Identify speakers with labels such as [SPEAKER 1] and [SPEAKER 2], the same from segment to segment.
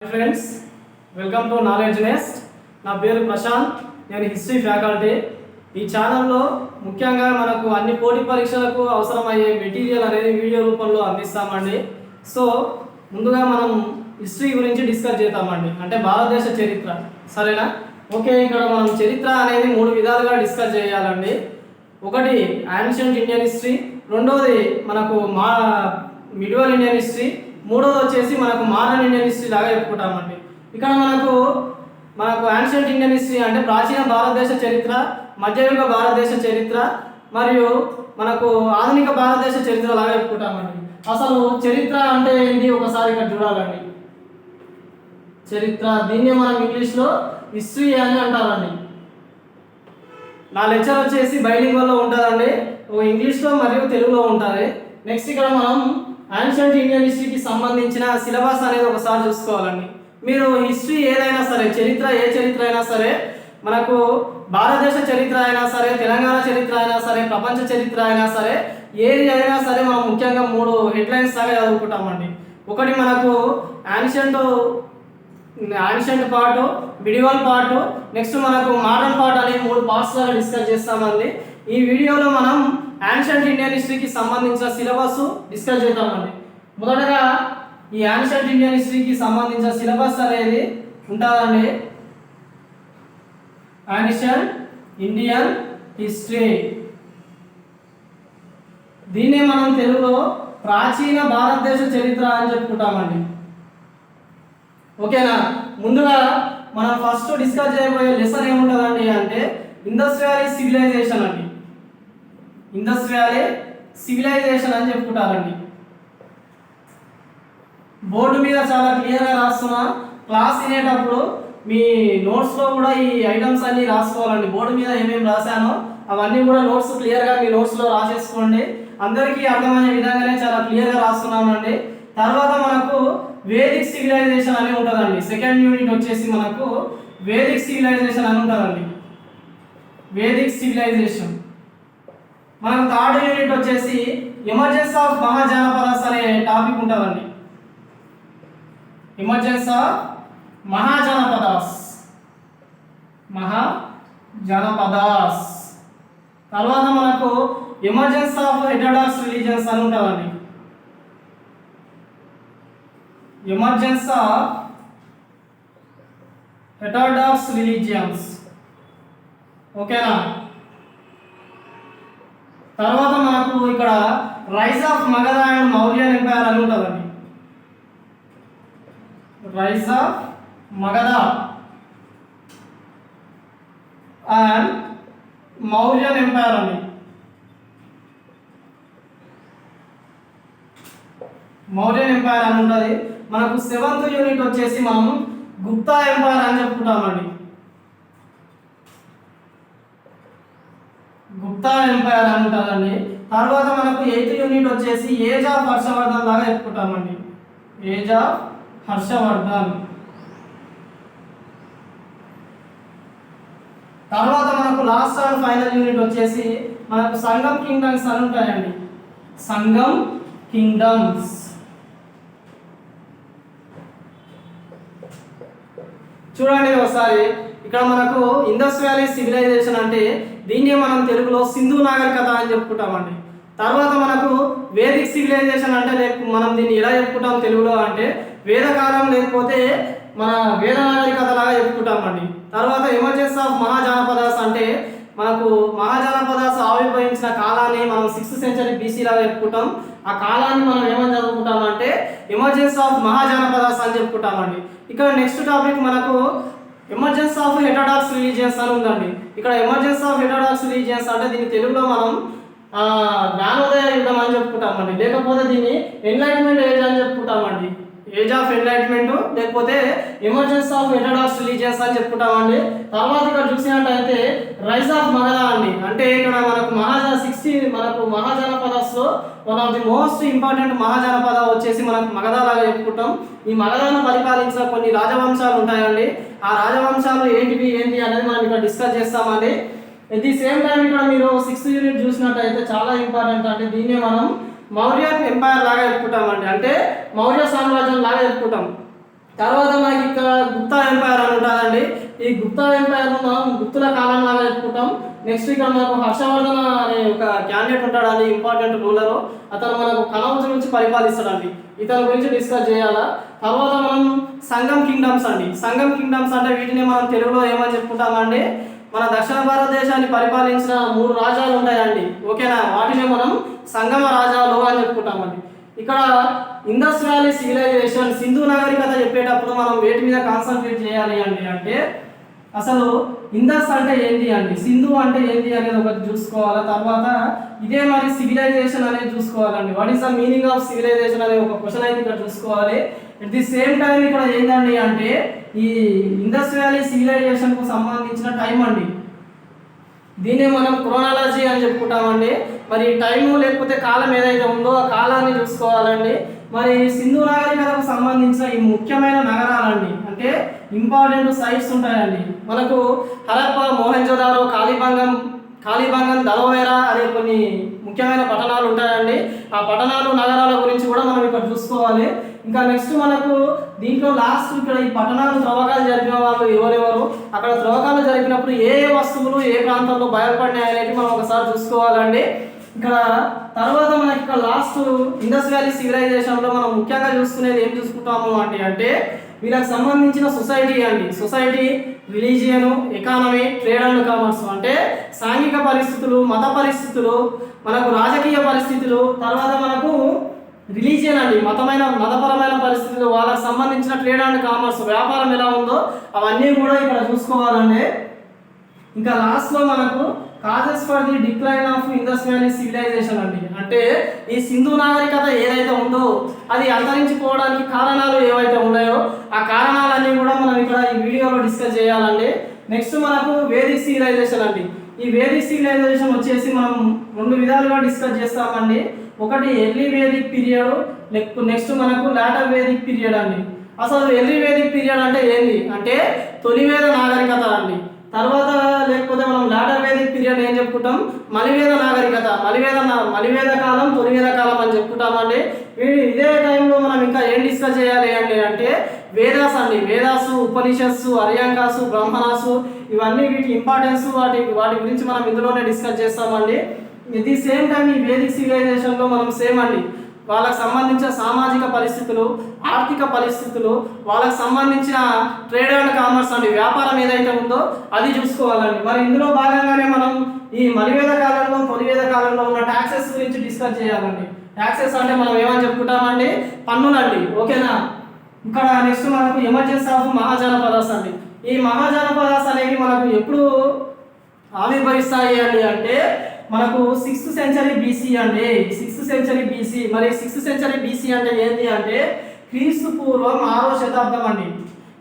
[SPEAKER 1] Friends, welcome to knowledge nest. నా పేరు ప్రశాంత్, నేను హిస్టరీ ఫ్యాకల్టీ. ఈ ఛానల్లో ముఖ్యంగా మనకు అన్ని పోటీ పరీక్షలకు అవసరమయ్యే మెటీరియల్ అనేది వీడియో రూపంలో అందిస్తామండి. సో ముందుగా మనం హిస్టరీ గురించి డిస్కస్ చేద్దామండి, అంటే భారతదేశ చరిత్ర. సరేనా? ఓకే, ఇక్కడ మనం చరిత్ర అనేది 3 విధాలుగా డిస్కస్ చేయాలండి. ఒకటి యాన్షియంట్ ఇండియన్ హిస్టరీ, రెండోది మనకు మిడివల్ ఇండియన్ హిస్టరీ, మూడోది వచ్చేసి మనకు మోడర్న్ ఇండియన్ హిస్టరీ లాగా చెప్పుకుంటామండి. ఇక్కడ మనకు యాన్షియంట్ ఇండియన్ హిస్టరీ అంటే ప్రాచీన భారతదేశ చరిత్ర, మధ్యయుగ భారతదేశ చరిత్ర మరియు మనకు ఆధునిక భారతదేశ చరిత్ర లాగా చెప్పుకుంటామండి. అసలు చరిత్ర అంటే ఏంటి ఒకసారి ఇక్కడ చూడాలండి. చరిత్ర, దీన్ని మనం ఇంగ్లీష్లో హిస్టరీ అని అంటారండి. నా లెక్చర్ వచ్చేసి బైలింగ్వల్లో ఉంటుందండి, ఇంగ్లీష్లో మరియు తెలుగులో ఉంటుంది. నెక్స్ట్ ఇక్కడ మనం యాన్షియంట్ ఇండియన్ హిస్టరీకి సంబంధించిన సిలబస్ అనేది ఒకసారి చూసుకోవాలండి. మీరు హిస్టరీ ఏదైనా సరే, చరిత్ర ఏ చరిత్ర అయినా సరే, మనకు భారతదేశ చరిత్ర అయినా సరే, తెలంగాణ చరిత్ర అయినా సరే, ప్రపంచ చరిత్ర అయినా సరే, ఏది అయినా సరే మనం ముఖ్యంగా 3 హెడ్లైన్స్ లాగా చదువుకుంటామండి. ఒకటి మనకు ancient part, medieval part, next మనకు మోడర్న్ పార్ట్ అనే 3 పార్ట్స్ లాగా డిస్కస్ చేస్తామండి. ఈ వీడియోలో మనం యాన్షియంట్ ఇండియన్ హిస్టరీకి సంబంధించిన సిలబస్ డిస్కస్ చేద్దామండి. మొదటగా ఈ యాన్షియంట్ ఇండియన్ హిస్టరీకి సంబంధించిన సిలబస్ అనేది ఉంటుందండి. యాన్షియంట్ ఇండియన్ హిస్టరీ, దీన్నే మనం తెలుగులో ప్రాచీన భారతదేశ చరిత్ర అని చెప్పుకుంటామండి. ఓకేనా? ముందుగా మనం ఫస్ట్ డిస్కస్ చేయబోయే లెసన్ ఏముంటుందండి అంటే ఇండస్ వ్యాలీ సివిలైజేషన్ అండి. ఇండస్ వ్యాలీ సివిలైజేషన్ అని చెప్పుకుంటారండి. బోర్డు మీద చాలా క్లియర్గా రాస్తున్నా, క్లాస్ వినేటప్పుడు మీ నోట్స్లో కూడా ఈ ఐటమ్స్ అన్నీ రాసుకోవాలండి. బోర్డు మీద ఏమేమి రాశానో అవన్నీ కూడా నోట్స్ క్లియర్గా మీ నోట్స్లో రాసేసుకోండి. అందరికీ అర్థమయ్యే విధంగానే చాలా క్లియర్గా రాస్తున్నానండి. తర్వాత మనకు వేదిక్ సివిలైజేషన్ అని ఉంటుందండి. సెకండ్ యూనిట్ వచ్చేసి మనకు వేదిక్ సివిలైజేషన్ అని ఉంటుందండి. Vedic civilisation. మనకు థర్డ్ యూనిట్ వచ్చేసి ఎమర్జెన్స్ ఆఫ్ మహాజనపదాస్ అనే టాపిక్ ఉంటుందండి. Emergence of Mahajanapadas. తర్వాత మనకు ఎమర్జెన్స్ ఆఫ్ హెటెరోడాక్స్ రిలీజియన్స్ అని ఉంటుందండి. Emergence of heterodox religions. ఓకేనా? తర్వాత మనకు ఇక్కడ rise of Magadha and Mauryan empire అని ఉంటుందండి. Rise of Magadha and Mauryan empire అండి. మౌర్యన్ ఎంపైర్ అని ఉంటుంది. మనకు 7th యూనిట్ వచ్చేసి మనం గుప్తా ఎంపైర్ అని చెప్పుకుంటామండి. గుప్తా ఎంపైర్ అని ఉంటుందండి. తర్వాత మనకు 8th యూనిట్ వచ్చేసి ఏజ్ ఆఫ్ హర్షవర్ధన్ లాగా చెప్పుకుంటామండి. Age of Harshavardhan. తర్వాత మనకు లాస్ట్ అండ్ ఫైనల్ యూనిట్ వచ్చేసి మనకు సంగం కింగ్డమ్స్ అని ఉంటాయండి. సంగం కింగ్డమ్స్. చూడండి ఒకసారి, ఇక్కడ మనకు ఇండస్ వ్యాలీ సివిలైజేషన్ అంటే దీన్ని మనం తెలుగులో సింధు నాగరికత అని చెప్పుకుంటామండి. తర్వాత మనకు వేదిక్ సివిలైజేషన్ అంటే మనం దీన్ని ఎలా చెప్పుకుంటాం తెలుగులో అంటే వేదకాలం లేకపోతే మన వేద నాగరికత లాగా చెప్పుకుంటామండి. తర్వాత ఎమర్జెన్స్ ఆఫ్ మహాజనపదాస్ అంటే మనకు మహాజనపదాస్ ఆవిర్భవించిన కాలాన్ని మనం 6th సెంచరీ BC లాగా చెప్పుకుంటాం. ఆ కాలాన్ని మనం ఏమని చదువుకుంటామంటే ఎమర్జెన్స్ ఆఫ్ మహాజనపదాస్ అని చెప్పుకుంటామండి. ఇక్కడ నెక్స్ట్ టాపిక్ మనకు ఎమర్జెన్స్ ఆఫ్ హెటెరోడాక్స్ రిలీజియన్స్ అని ఉందండి. ఇక్కడ ఎమర్జెన్స్ ఆఫ్ హెటెరోడాక్స్ రిలీజియన్స్ అంటే దీన్ని తెలుగులో మనం జ్ఞానోదయ యుగం అని చెప్పుకుంటామండి, లేకపోతే దీన్ని ఎన్లైట్మెంట్ ఏజ్ అని చెప్పుకుంటామండి. ఏజ్ ఆఫ్ ఎన్లైట్మెంట్ లేకపోతే ఎమర్జెన్స్ ఆఫ్ హెటెరోడాక్స్ రిలీజియన్స్ అని చెప్పుకుంటామండి. తర్వాత ఇక్కడ చూసినట్టయితే రైజ్ ఆఫ్ మగధ అండి. అంటే ఇక్కడ మనకు మహాజనపదాస్లో one of the most important Mahajanapada వచ్చేసి మనకు మగధ లాగా చెప్పుకుంటాం. ఈ మగధను పరిపాలించిన కొన్ని రాజవంశాలు ఉంటాయండి. ఆ రాజవంశాలు ఏంటి అనేది మనం ఇక్కడ డిస్కస్ చేస్తామండి. ఎట్ ది సేమ్ టైం ఇక్కడ మీరు 6th యూనిట్ చూసినట్టయితే చాలా ఇంపార్టెంట్ అంటే దీన్నే మనం మౌర్య ఎంపైర్ లాగా చెప్పుకుంటామండి, అంటే మౌర్య సామ్రాజ్యం లాగా చెప్పుకుంటాం. తర్వాత మనకి ఇక్కడ గుప్తా ఎంపైర్ అని ఉంటుందండి. ఈ గుప్తా ఎంపైర్ మనం గుప్తుల కాలం లాగా చెప్పుకుంటాం. నెక్స్ట్ ఇక్కడ మనకు హర్షవర్ధన అనే ఒక క్యాండిడేట్ ఉంటాడండి, ఇంపార్టెంట్ రూలర్. అతను మనకు కనౌజ్ నుంచి పరిపాలిస్తాడండి. ఇతని గురించి డిస్కస్ చేయాలా. తర్వాత మనం సంగం కింగ్డమ్స్ అండి. సంగం కింగ్డమ్స్ అంటే వీటిని మనం తెలుగులో ఏమని చెప్పుకుంటామండి, మన దక్షిణ భారతదేశాన్ని పరిపాలించిన 3 రాజ్యాలు ఉంటాయండి. ఓకేనా, వాటిని మనం సంగమ రాజ్యాలు అని చెప్పుకుంటామండి. ఇక్కడ ఇండస్ వ్యాలీ సివిలైజేషన్, సింధు నాగరికత చెప్పేటప్పుడు మనం వేటి మీద కాన్సన్ట్రేట్ చేయాలి అండి అంటే, అసలు ఇండస్ అంటే ఏంటి అండి, సింధు అంటే ఏంటి అనేది ఒకటి చూసుకోవాలి. తర్వాత ఇదే మరి సివిలైజేషన్ అనేది చూసుకోవాలండి. What is the meaning of civilisation అనే ఒక క్వశ్చన్ అయితే ఇక్కడ చూసుకోవాలి. అట్ ది సేమ్ టైం ఇక్కడ ఏంటండి అంటే, ఈ ఇండస్ వ్యాలీ సివిలైజేషన్ కు సంబంధించిన టైం అండి, దీన్ని మనం క్రోనాలజీ అని చెప్పుకుంటామండి. మరి టైము లేకపోతే కాలం ఏదైతే ఉందో ఆ కాలాన్ని చూసుకోవాలండి. మరి సింధు నాగరికతకు సంబంధించిన ఈ ముఖ్యమైన నగరాలండి, అంటే ఇంపార్టెంట్ సైట్స్ ఉంటాయండి. మనకు హరప్ప, మోహెంజోదారో, కాళీబంగన్, దలోవేరా అనే కొన్ని ముఖ్యమైన పట్టణాలు ఉంటాయండి. ఆ పట్టణాలు, నగరాల గురించి కూడా మనం ఇక్కడ చూసుకోవాలి. ఇంకా నెక్స్ట్ మనకు దీంట్లో లాస్ట్ ఇక్కడ ఈ పట్టణాలు త్రవ్వకాలు జరిపిన వాళ్ళు ఎవరెవరు, అక్కడ త్రవ్వకాలు జరిపినప్పుడు ఏ ఏ వస్తువులు ఏ ప్రాంతంలో బయలుపడినాయి అనేది మనం ఒకసారి చూసుకోవాలండి. ఇక్కడ తర్వాత మనకి ఇక్కడ లాస్ట్ ఇండస్ వ్యాలీ సివిలైజేషన్లో మనం ముఖ్యంగా చూసుకునేది ఏం చూసుకుంటాము అంటే వీళ్ళకి సంబంధించిన సొసైటీ అండి. Society, religion, economy, trade and commerce అంటే సాంఘిక పరిస్థితులు, మత పరిస్థితులు, మనకు రాజకీయ పరిస్థితులు, తర్వాత మనకు రిలీజియన్ అండి, మతపరమైన పరిస్థితులు, వాళ్ళకి సంబంధించిన ట్రేడ్ అండ్ కామర్స్, వ్యాపారం ఎలా ఉందో అవన్నీ కూడా ఇక్కడ చూసుకోవాలండి. ఇంకా లాస్ట్లో మనకు causes for the decline of Indus valley civilisation అండి, అంటే ఈ సింధు నాగరికత ఏదైతే ఉందో అది అంతరించిపోవడానికి కారణాలు ఏవైతే ఉన్నాయో ఆ కారణాలన్నీ కూడా మనం ఇక్కడ ఈ వీడియోలో డిస్కస్ చేయాలండి. నెక్స్ట్ మనకు వేదిక్ సివిలైజేషన్ అండి. ఈ వేదిక్ సివిలైజేషన్ వచ్చేసి మనం 2 విధాలుగా డిస్కస్ చేస్తామండి. ఒకటి ఎర్లీ వేదిక్ పీరియడ్, నెక్స్ట్ మనకు లాటర్ వేదిక్ పీరియడ్ అండి. అసలు ఎర్లీ వేదిక్ పీరియడ్ అంటే ఏంది అంటే తొలివేద నాగరికత అండి. తర్వాత లేకపోతే మనం లాటర్ వేదిక్ పీరియడ్ ఏం చెప్పుకుంటాం, మలివేద నాగరికత, మలివేద కాలం, తొలివేద కాలం అని చెప్పుకుంటామండి. ఇదే టైంలో మనం ఇంకా ఏం డిస్కస్ చేయాలి అంటే వేదాస్ అండి. వేదాసు, ఉపనిషత్సు, అర్యాంకాసు, బ్రాహ్మణాసు, ఇవన్నీ వీటి ఇంపార్టెన్స్, వాటి గురించి మనం ఇందులోనే డిస్కస్ చేస్తామండి. ఇది సేమ్ టైం ఈ వేదిక్ సివిలైజేషన్లో మనం సేమ్ అండి, వాళ్ళకి సంబంధించిన సామాజిక పరిస్థితులు, ఆర్థిక పరిస్థితులు, వాళ్ళకి సంబంధించిన ట్రేడ్ అండ్ కామర్స్ అండి, వ్యాపారం ఏదైతే ఉందో అది చూసుకోవాలండి. మరి ఇందులో భాగంగానే మనం ఈ మలివేద కాలంలో, తొలివేద కాలంలో ఉన్న ట్యాక్సెస్ గురించి డిస్కస్ చేయాలండి. ట్యాక్సెస్ అంటే మనం ఏమని చెప్పుకుంటామండి, పన్నులండి. ఓకేనా. ఇక్కడ నెక్స్ట్ మనకు ఎమర్జెన్సీ ఆఫ్ మహాజనపదాస్ అండి. ఈ మహాజనపదాస్ అనేవి మనకు ఎప్పుడు ఆవిర్భవిస్తాయి అంటే మనకు 6th సెంచరీ బీసీ అండి. 6th century BC. మరి 6th సెంచరీ బీసీ అంటే ఏంటి అంటే క్రీస్తు పూర్వం 6వ శతాబ్దం అండి.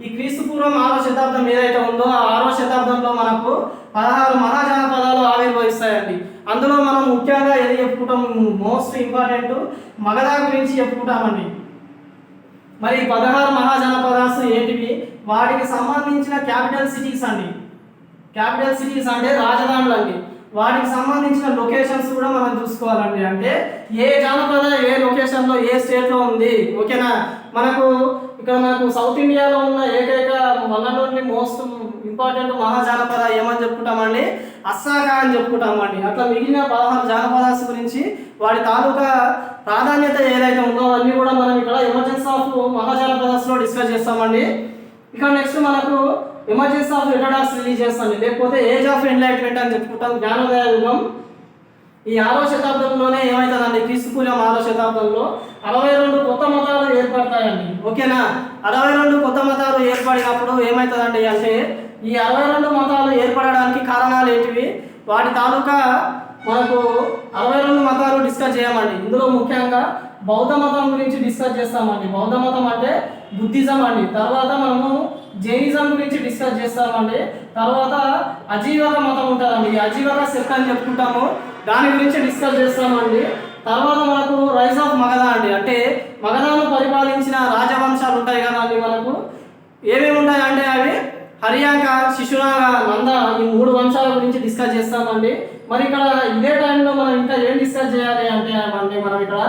[SPEAKER 1] ఈ క్రీస్తు పూర్వం 6వ శతాబ్దం ఏదైతే ఉందో ఆ 6వ శతాబ్దంలో మనకు 16 మహాజనపదాలు ఆవిర్భవిస్తాయండి. అందులో మనం ముఖ్యంగా ఏది చెప్పుకుంటాం, మోస్ట్ ఇంపార్టెంట్ మగధ గురించి చెప్పుకుంటామండి. మరి 16 మహాజనపదాలు ఏంటివి, వాటికి సంబంధించిన క్యాపిటల్ సిటీస్ అండి. క్యాపిటల్ సిటీస్ అంటే రాజధానులు అండి. వాటికి సంబంధించిన లొకేషన్స్ కూడా మనం చూసుకోవాలండి. అంటే ఏ జానపద ఏ లొకేషన్లో ఏ స్టేట్లో ఉంది. ఓకేనా. మనకు సౌత్ ఇండియాలో ఉన్న ఏకైక one and only most important Mahajanapada ఏమని చెప్పుకుంటామండి, అస్సాకా అని చెప్పుకుంటామండి. అట్లా మిగిలిన 16 జానపదాస్ గురించి వాటి తాలూకా ప్రాధాన్యత ఏదైతే ఉందో అన్నీ కూడా మనం ఇక్కడ ఎమర్జెన్సీ ఆఫ్ మహాజానపదాస్లో డిస్కస్ చేస్తామండి. ఇక్కడ నెక్స్ట్ మనకు ఎమర్జెన్సీ ఆఫ్ హెటెరోడాక్స్ రిలీజియన్స్ అండి, లేకపోతే ఏజ్ ఆఫ్ ఎన్లైట్మెంట్ అని చెప్పుకుంటాం, జ్ఞానోదయ యుగం. ఈ 6వ శతాబ్దంలోనే ఏమవుతుందండి, క్రీస్తు పూర్వం 6వ శతాబ్దంలో 62 కొత్త మతాలు ఏర్పడతాయండి. ఓకేనా. 62 కొత్త మతాలు ఏర్పడినప్పుడు ఏమవుతుందండి అంటే ఈ 62 మతాలు ఏర్పడడానికి కారణాలు ఏంటివి, వాటి తాలూకా మనకు 62 మతాలు డిస్కస్ చేయమండి. ఇందులో ముఖ్యంగా బౌద్ధ మతం గురించి డిస్కస్ చేస్తామండి. బౌద్ధ మతం అంటే బుద్ధిజం అండి. తర్వాత మనము జైనిజం గురించి డిస్కస్ చేస్తామండి. తర్వాత అజీవక మతం ఉంటుందండి, అజీవక సెక్ట్ అని చెప్పుకుంటాము, దాని గురించి డిస్కస్ చేస్తామండి. తర్వాత మనకు రైజ్ ఆఫ్ మగధ అండి, అంటే మగధను పరిపాలించిన రాజవంశాలు ఉంటాయి కదా అండి. మనకు ఏమేమి ఉంటాయి అంటే అవి హరియాంక, శిశునాగ, నంద, ఈ 3 వంశాల గురించి డిస్కస్ చేస్తామండి. మరి ఇక్కడ ఇదే టైంలో మనం ఇంకా ఏం డిస్కస్ చేయాలి అంటే మనం ఇక్కడ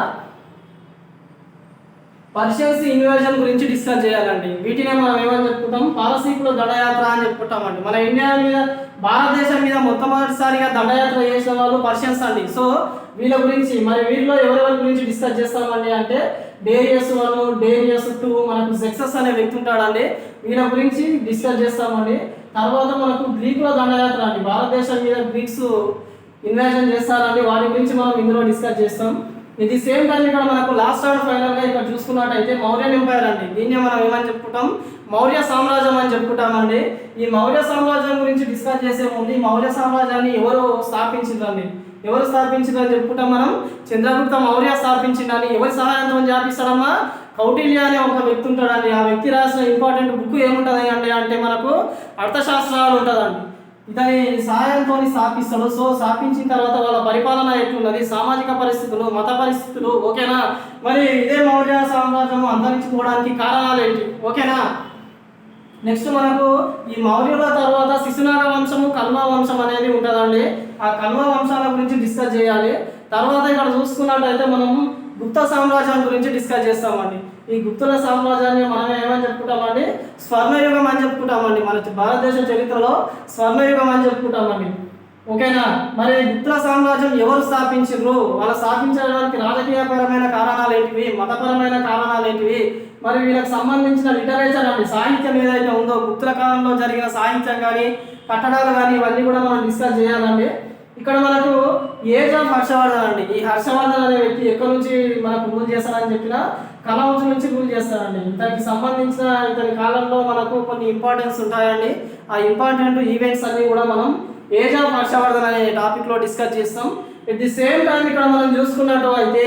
[SPEAKER 1] పర్షియన్స్ ఇన్వేజన్ గురించి డిస్కస్ చేయాలండి. వీటినే మనం ఏమని చెప్పుకుంటాం, పారసీకుల దండయాత్ర అని చెప్పుకుంటామండి. మన ఇండియా మీద, భారతదేశం మీద మొట్టమొదటిసారిగా దండయాత్ర చేసిన వాళ్ళు పర్షియన్స్ అండి. సో వీళ్ళ గురించి, మరి వీళ్ళలో ఎవరెవరి గురించి డిస్కస్ చేస్తామండి అంటే డేరియస్ 1, డేరియస్ 2, మనకు జెక్సస్ అనే వ్యక్తి ఉంటాడండి. వీళ్ళ గురించి డిస్కస్ చేస్తామండి. తర్వాత మనకు గ్రీకుల దండయాత్ర అండి, భారతదేశం మీద గ్రీక్స్ ఇన్వేజన్ చేస్తారండి, వాటి గురించి మనం ఇందులో డిస్కస్ చేస్తాం. ఇది సేమ్ టైం ఇక్కడ మనకు లాస్ట్ అండ్ ఫైనల్ గా ఇక్కడ చూసుకున్నట్టయితే మౌర్యన్ ఎంపైర్ అండి. దీన్ని మనం ఏమని చెప్పుకుంటాం, మౌర్య సామ్రాజ్యం అని చెప్పుకుంటామండి. ఈ మౌర్య సామ్రాజ్యం గురించి డిస్కస్ చేసే ముందు ఈ మౌర్య సామ్రాజ్యాన్ని ఎవరు స్థాపించిందండి, ఎవరు స్థాపించిందని చెప్పుకుంటాం మనం, చంద్రగుప్త మౌర్య స్థాపించిందని. ఎవరి సహాయంతో స్థాపిస్తారమ్మా, కౌటిల్య అనే ఒక వ్యక్తి ఉంటాడండి. ఆ వ్యక్తి రాసిన ఇంపార్టెంట్ బుక్ ఏముంటుంది అంటే మనకు అర్థశాస్త్రాలు ఉంటుందండి. ఇతని సహాయంతో స్థాపిస్తాడు. సో స్థాపించిన తర్వాత వాళ్ళ పరిపాలన ఎట్లున్నది, సామాజిక పరిస్థితులు, మత పరిస్థితులు, ఓకేనా. మరి ఇదే మౌర్య సామ్రాజ్యం అంతరించిపోవడానికి కారణాలు ఏంటి, ఓకేనా. నెక్స్ట్ మనకు ఈ మౌర్యుల తర్వాత శిశునాగ వంశము, కల్వ వంశం అనేది ఉంటుందండి. ఆ కల్వ వంశాల గురించి డిస్కస్ చేయాలి. తర్వాత ఇక్కడ చూసుకున్నట్టయితే మనం గుప్త సామ్రాజ్యం గురించి డిస్కస్ చేస్తామండి. ఈ గుప్తుల సామ్రాజ్యాన్ని మనం ఏమని చెప్పుకుంటామండి, స్వర్ణయుగం అని చెప్పుకుంటామండి. మన భారతదేశ చరిత్రలో స్వర్ణయుగం అని చెప్పుకుంటామండి, ఓకేనా. మరి గుప్తుల సామ్రాజ్యం ఎవరు స్థాపించారు, వాళ్ళు స్థాపించడానికి రాజకీయపరమైన కారణాలు ఏంటివి, మతపరమైన కారణాలు ఏంటివి, మరి వీళ్ళకి సంబంధించిన లిటరేచర్ అండి, సాహిత్యం ఏదైతే ఉందో గుప్తుల కాలంలో జరిగిన సాహిత్యం కానీ, కట్టడాలు కానీ, ఇవన్నీ కూడా మనం డిస్కస్ చేయాలండి. ఇక్కడ మనకు ఏజ్ ఆఫ్ హర్షవర్ధన్ అండి. ఈ హర్షవర్ధన్ అనే వ్యక్తి ఎక్కడి నుంచి మనకు రూల్ చేస్తారని చెప్పిన కలౌజ్ నుంచి రూల్ చేస్తారండి. ఇతనికి సంబంధించిన ఇతని కాలంలో మనకు కొన్ని ఇంపార్టెన్స్ ఉంటాయండి. ఆ ఇంపార్టెంట్ ఈవెంట్స్ అన్ని కూడా మనం ఏజ్ ఆఫ్ హర్షవర్ధన్ అనే టాపిక్ లో డిస్కస్ చేస్తాం. ఎట్ ది సేమ్ టైం ఇక్కడ మనం చూసుకున్నట్టు అయితే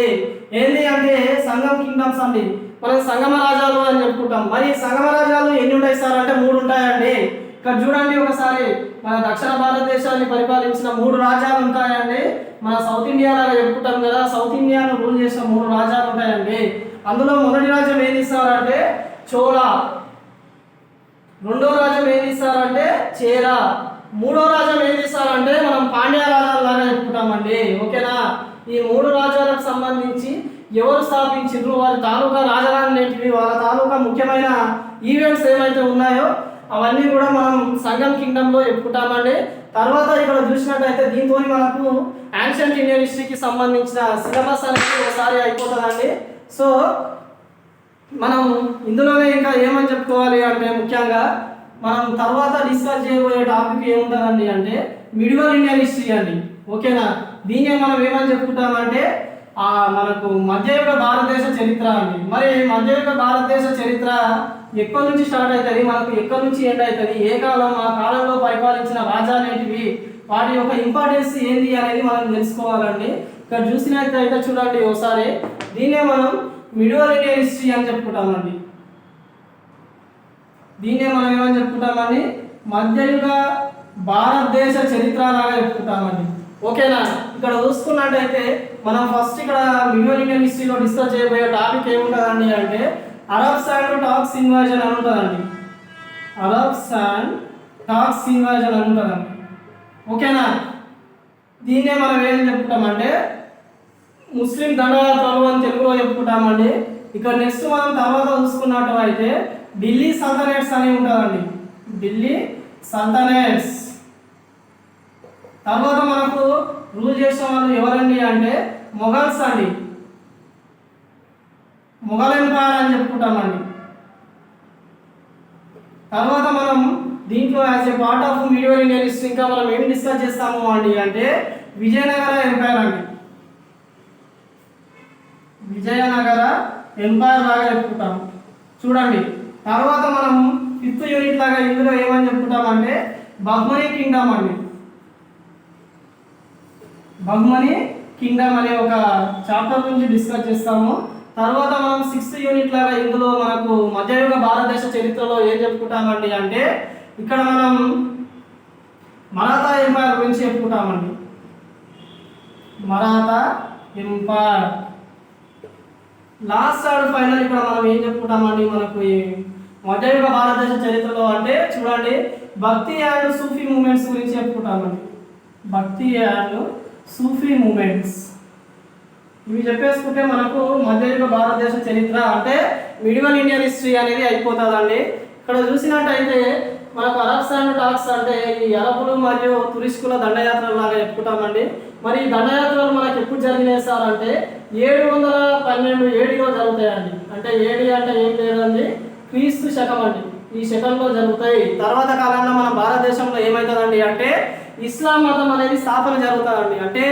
[SPEAKER 1] ఏంటి అంటే సంగం కింగ్డమ్స్ అండి. మనం సంగమ రాజాలు అని చెప్పుకుంటాం. మరి సంగమ రాజాలు ఎన్ని ఉంటాయి సార్ అంటే 3 ఉంటాయండి. ఇక్కడ చూడండి ఒకసారి, మన దక్షిణ భారతదేశాన్ని పరిపాలించిన 3 రాజ్యాలు ఉంటాయండి. మన సౌత్ ఇండియా లాగా చెప్పుకుంటాం కదా, సౌత్ ఇండియాను రూల్ చేసిన 3 రాజ్యాలు ఉంటాయండి. అందులో మొదటి రాజ్యం ఏది ఇస్తారంటే చోళ, రెండో రాజ్యం ఏది ఇస్తారంటే చేర, మూడో రాజ్యం ఏది ఇస్తారంటే మనం పాండ్య రాజ్యాలు లాగా చెప్పుకుంటామండి, ఓకేనా. ఈ 3 రాజ్యాలకు సంబంధించి ఎవరు స్థాపించారు, వారి తాలూకా రాజధానులు ఏంటివి, వాళ్ళ తాలూకా ముఖ్యమైన ఈవెంట్స్ ఏమైతే ఉన్నాయో అవన్నీ కూడా మనం సంగం కింగ్డమ్ లో చెప్పుకుంటామండి. తర్వాత ఇక్కడ చూసినట్టయితే దీంతో మనకు యాన్షియంట్ ఇండియన్ హిస్టరీకి సంబంధించిన సిలబస్ అనేది ఒకసారి అయిపోతుందండి. సో మనం ఇందులోనే ఇంకా ఏమని చెప్పుకోవాలి అంటే ముఖ్యంగా మనం తర్వాత డిస్కస్ చేయబోయే టాపిక్ ఏముంటుందండి అంటే మిడివల్ ఇండియన్ హిస్టరీ అండి, ఓకేనా. దీన్నే మనం ఏమని చెప్పుకుంటామంటే మనకు మధ్యయుగ భారతదేశ చరిత్ర అండి. మరి మధ్యయుగ భారతదేశ చరిత్ర ఎక్కడి నుంచి స్టార్ట్ అవుతుంది, మనకు ఎక్కడి నుంచి ఎండ్ అవుతుంది, ఏ కాలం, ఆ కాలంలో పరిపాలించిన రాజ్యాలు ఏంటివి, వాటి యొక్క ఇంపార్టెన్స్ ఏంటి అనేది మనం తెలుసుకోవాలండి. ఇక్కడ చూసినట్లయితే చూడండి ఒకసారి, దీన్నే మనం మిడివల్ ఇండియన్ హిస్టరీ అని చెప్పుకుంటామండి. దీన్నే మనం ఏమని చెప్పుకుంటామండి, మధ్యయుగ భారతదేశ చరిత్ర లాగా చెప్పుకుంటామండి, ఓకేనా. ఇక్కడ చూసుకున్నట్టయితే మనం ఫస్ట్ ఇక్కడ మిడివల్ ఇండియన్ హిస్టరీలో డిస్కస్ చేయబోయే టాపిక్ ఏముంటుందండి అంటే అరబ్స్ అండ్ టాక్స్ ఇన్వాజన్ అని ఉంటుందండి. అరబ్స్ అండ్ టాక్స్ ఇన్వాజన్ అని ఉంటుందండి, ఓకేనా. దీన్నే మనం ఏం చెప్పుకుంటామంటే ముస్లిం దండయాత్రలు అని తెలుగులో చెప్పుకుంటామండి. ఇక్కడ నెక్స్ట్ మనం తర్వాత చూసుకున్నట్టు అయితే ఢిల్లీ సల్తనేట్స్ అని ఉంటుందండి, ఢిల్లీ సల్తనేట్స్. తర్వాత మనకు రూల్ చేసిన వాళ్ళు ఎవరండి అంటే మొఘల్స్ అండి, మొఘల్ ఎంపైర్ అని చెప్పుకుంటామండి. తర్వాత మనం దీంట్లో as a part of medieval Indian history ఇంకా మనం ఏం డిస్కస్ చేస్తాము అండి అంటే విజయనగర ఎంపైర్ అండి, విజయనగర ఎంపైర్ లాగా చెప్పుకుంటాము చూడండి. తర్వాత మనం 5th యూనిట్ లాగా ఇందులో ఏమని చెప్పుకుంటామంటే బహ్మనీ కింగ్డమ్ అండి, బహ్మనీ కింగ్డమ్ అనే ఒక చాప్టర్ గురించి డిస్కస్ చేస్తాము. తర్వాత మనం 6th యూనిట్ లాగా ఇందులో మనకు మధ్యయుగ భారతదేశ చరిత్రలో ఏం చెప్పుకుంటామండి అంటే ఇక్కడ మనం మరాఠా ఎంపైర్ గురించి చెప్పుకుంటామండి, Maratha empire. Last and final ఇక్కడ మనం ఏం చెప్పుకుంటామండి మనకు ఈ మధ్యయుగ భారతదేశ చరిత్రలో అంటే చూడండి భక్తి అండ్ సూఫీ మూమెంట్స్ గురించి చెప్పుకుంటామండి, భక్తి అండ్ సూఫీ మూమెంట్స్. ఇవి చెప్పేసుకుంటే మనకు మధ్యయుగ భారతదేశ చరిత్ర అంటే మిడివల్ ఇండియన్ హిస్టరీ అనేది అయిపోతుందండి. ఇక్కడ చూసినట్టయితే మనకు అరబ్స్ అండ్ టాక్స్ అంటే ఈ అరబులు మరియు తురిష్కుల దండయాత్రలు లాగా చెప్పుకుంటామండి. మరి ఈ దండయాత్రలు మనకు ఎప్పుడు జరిగినాయి సార్ అంటే 712 ఏడీలో జరుగుతాయండి. అంటే ఏడి అంటే ఏం లేదండి, క్రీస్తు శకం అండి. ఈ శకంలో జరుగుతాయి. తర్వాత కాలంలో మన భారతదేశంలో ఏమవుతుందండి అంటే ఇస్లాం మతం అనేది స్థాపన జరుగుతుందండి. అంటే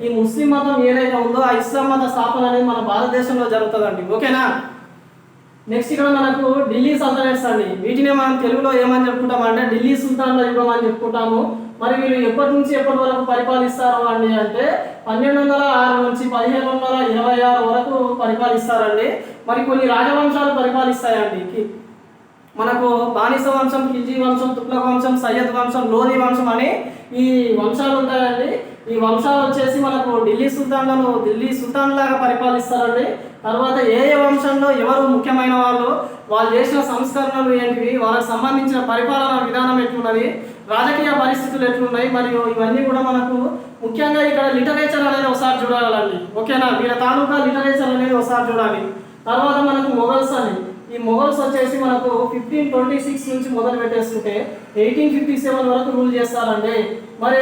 [SPEAKER 1] ఈ ముస్లిం మతం ఏదైతే ఉందో ఆ ఇస్లాం మత స్థాపన అనేది మన భారతదేశంలో జరుగుతుందండి. ఓకేనా. నెక్స్ట్ ఇక్కడ మనకు ఢిల్లీ సల్తనట్స్ అండి. వీటినే మనం తెలుగులో ఏమని చెప్పుకుంటాము అంటే ఢిల్లీ సుల్తాన్ల యుగం అని చెప్పుకుంటాము. మరి వీళ్ళు ఎప్పటి నుంచి ఎప్పటి వరకు పరిపాలిస్తారు అండి అంటే 1206 నుంచి 1526 వరకు పరిపాలిస్తారండి. మరి కొన్ని రాజవంశాలు పరిపాలిస్తాయండి. మనకు బానిస వంశం, ఖిల్జీ వంశం, తుగ్లక్ వంశం, సయ్యద్ వంశం, లోధి వంశం అని ఈ వంశాలు ఉంటాయండి. ఈ వంశాలు వచ్చేసి మనకు ఢిల్లీ సుల్తాన్లాగా పరిపాలిస్తారండి. తర్వాత ఏ వంశంలో ఎవరు ముఖ్యమైన వాళ్ళు చేసిన సంస్కరణలు ఏంటివి, వాళ్ళకి సంబంధించిన పరిపాలన విధానం ఎట్లున్నది, రాజకీయ పరిస్థితులు ఎట్లున్నాయి, మరియు ఇవన్నీ కూడా మనకు ముఖ్యంగా ఇక్కడ లిటరేచర్ అనేది ఒకసారి చూడాలండి. ఓకేనా. వీళ్ళ తాలూకా లిటరేచర్ అనేది ఒకసారి చూడాలి. తర్వాత మనకు మొఘల్స్ అని, ఈ మొఘల్స్ వచ్చేసి మనకు 1526 నుంచి మొదలు పెట్టేస్తుంటే 1857 వరకు రూల్ చేస్తారండి. మరి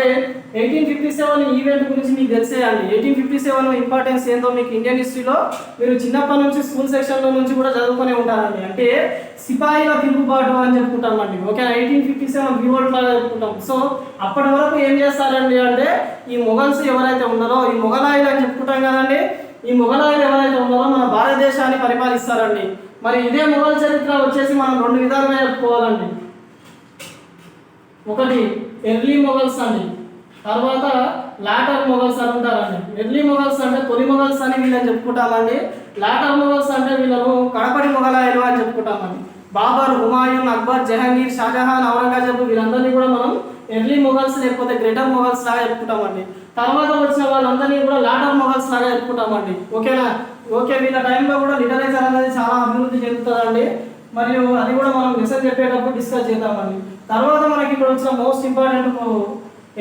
[SPEAKER 1] 1857 ఈవెంట్ గురించి మీకు తెలిసేయండి. 1857 ఇంపార్టెన్స్ ఏందో మీకు ఇండియన్ హిస్టరీలో మీరు చిన్నప్పటి నుంచి స్కూల్ సెక్షన్లో నుంచి కూడా చదువుకునే ఉంటారండి. అంటే సిపాయిల తిరుగుబాటు అని చెప్పుకుంటామండి. ఓకే. 1857 రివోల్ట్ లాగా చెప్పుకుంటాం. సో అప్పటి వరకు ఏం చేస్తారండి అంటే ఈ మొఘల్స్ ఎవరైతే ఉన్నారో ఈ మొఘలాయిలు అని చెప్పుకుంటాం కదండి. ఈ మొఘలాయిలు ఎవరైతే ఉన్నారో మన భారతదేశాన్ని పరిపాలిస్తారండి. మరి ఇదే మొఘల్ చరిత్ర వచ్చేసి మనం 2 విధాలుగా చెప్పుకోవాలండి. ఒకటి ఎర్లీ మొఘల్స్ అండి, తర్వాత లాటర్ మొఘల్స్ అని ఉంటారండి. ఎర్లీ మొఘల్స్ అంటే తొలి మొఘల్స్ అని వీళ్ళని చెప్పుకుంటామండి. లాటర్ మొఘల్స్ అంటే వీళ్ళను కడపడి మొఘలాయలు అని చెప్పుకుంటామండి. బాబర్, హుమాయూన్, అక్బర్, జహంగీర్, షాజహాన్, ఔరంగజేబు వీళ్ళందరినీ కూడా మనం ఎర్లీ మొఘల్స్ లేకపోతే గ్రేటర్ మొఘల్స్ లాగా చెప్పుకుంటామండి. తర్వాత వచ్చిన వాళ్ళందరినీ కూడా లాటర్ మొఘల్స్ లాగా చెప్పుకుంటామండి. ఓకేనా. ఓకే. వీళ్ళ టైంలో కూడా లిటరేచర్ అనేది చాలా అభివృద్ధి చెందుతుందండి. మరియు అది కూడా మనం లెసన్ చెప్పేటప్పుడు డిస్కస్ చేద్దామండి. తర్వాత మనకి ఇక్కడ వచ్చిన మోస్ట్ ఇంపార్టెంట్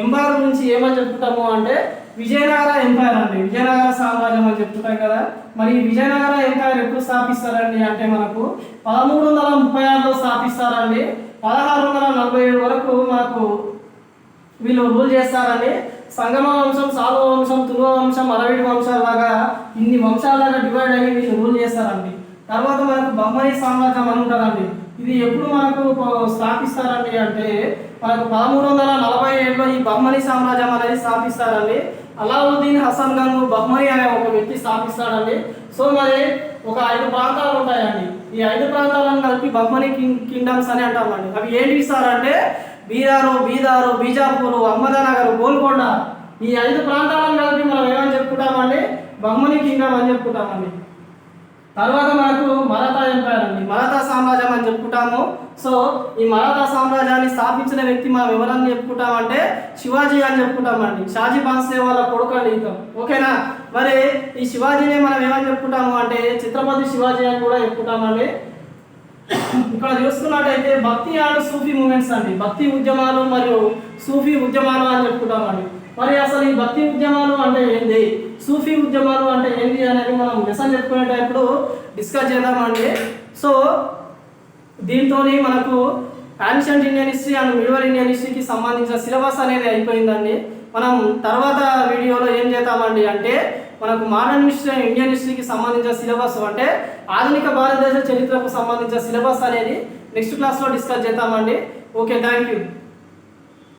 [SPEAKER 1] ఎంపైర్ గురించి ఏమని చెప్పుకుంటాము అంటే విజయనగర ఎంపైర్ అండి. విజయనగర సామ్రాజ్యం అని చెప్తుంటాం కదా. మరి విజయనగర ఎంపైర్ ఎప్పుడు స్థాపిస్తారండి అంటే మనకు 1336లో స్థాపిస్తారండి. 1647 వరకు మనకు వీళ్ళు రూల్ చేస్తారండి. సంగమ వంశం, సాలువ వంశం, తులువ వంశం, అరవిడి వంశాలాగా ఇన్ని వంశాలాగా డివైడ్ అయ్యి వీళ్ళు రూల్ చేస్తారండి. తర్వాత మనకు బహ్మనీ సామ్రాజ్యం అని ఉంటుందండి. ఇది ఎప్పుడు మనకు స్థాపిస్తారండి అంటే మనకు 1347లో ఈ బహ్మనీ సామ్రాజ్యం అనేది స్థాపిస్తారండి. అలావుద్దీన్ హసన్ గంగ్ బహ్మనీ అనే ఒక వ్యక్తి స్థాపిస్తాడండి. సో మరి ఒక 5 ప్రాంతాలు ఉంటాయండి. ఈ 5 ప్రాంతాలను కలిపి బహ్మనీ కింగ్డమ్స్ అని అంటామండి. అవి ఏంటి సార్ అంటే బీదారు, బీజాపూర్, అహ్మదానగర్, గోల్కొండ ఈ 5 ప్రాంతాలను కలిపి మనం ఏమని చెప్పుకుంటామండి బహ్మనీ కింగ్డమ్ అని చెప్పుకుంటామండి. తర్వాత మనకు మరాఠా ఎంపైర్ అండి, మరాఠా సామ్రాజ్యం అని చెప్పుకుంటాము. సో ఈ మరాఠా సామ్రాజ్యాన్ని స్థాపించిన వ్యక్తి మనం ఎవరని చెప్పుకుంటామంటే శివాజీ అని చెప్పుకుంటామండి. షాజీ బాన్సే వాళ్ళ కొడుకు అండి ఇంకా. ఓకేనా. మరి ఈ శివాజీని మనం ఏమని చెప్పుకుంటాము అంటే ఛత్రపతి శివాజీ అని కూడా చెప్పుకుంటామండి. ఇక్కడ చూస్తున్నట్టయితే భక్తి అండ్ సూఫీ మూమెంట్స్ అండి, భక్తి ఉద్యమాలు మరియు సూఫీ ఉద్యమాలు అని చెప్పుకుంటామండి. మరి అసలు ఈ భక్తి ఉద్యమాలు అంటే ఏంటి, సూఫీ ఉద్యమాలు అంటే ఏంటి అనేది మనం లెసన్ చెప్పుకునేటప్పుడు డిస్కస్ చేద్దామండి. సో దీంతో మనకు ancient Indian history and medieval Indian హిస్టరీకి సంబంధించిన సిలబస్ అనేది అయిపోయిందండి. మనం తర్వాత వీడియోలో ఏం చేద్దామండి అంటే మనకు మోడర్న్ హిస్టరీ ఇండియన్ హిస్టరీకి సంబంధించిన సిలబస్ అంటే ఆధునిక భారతదేశ చరిత్రకు సంబంధించిన సిలబస్ అనేది నెక్స్ట్ క్లాస్లో డిస్కస్ చేద్దామండి. Okay, thank you.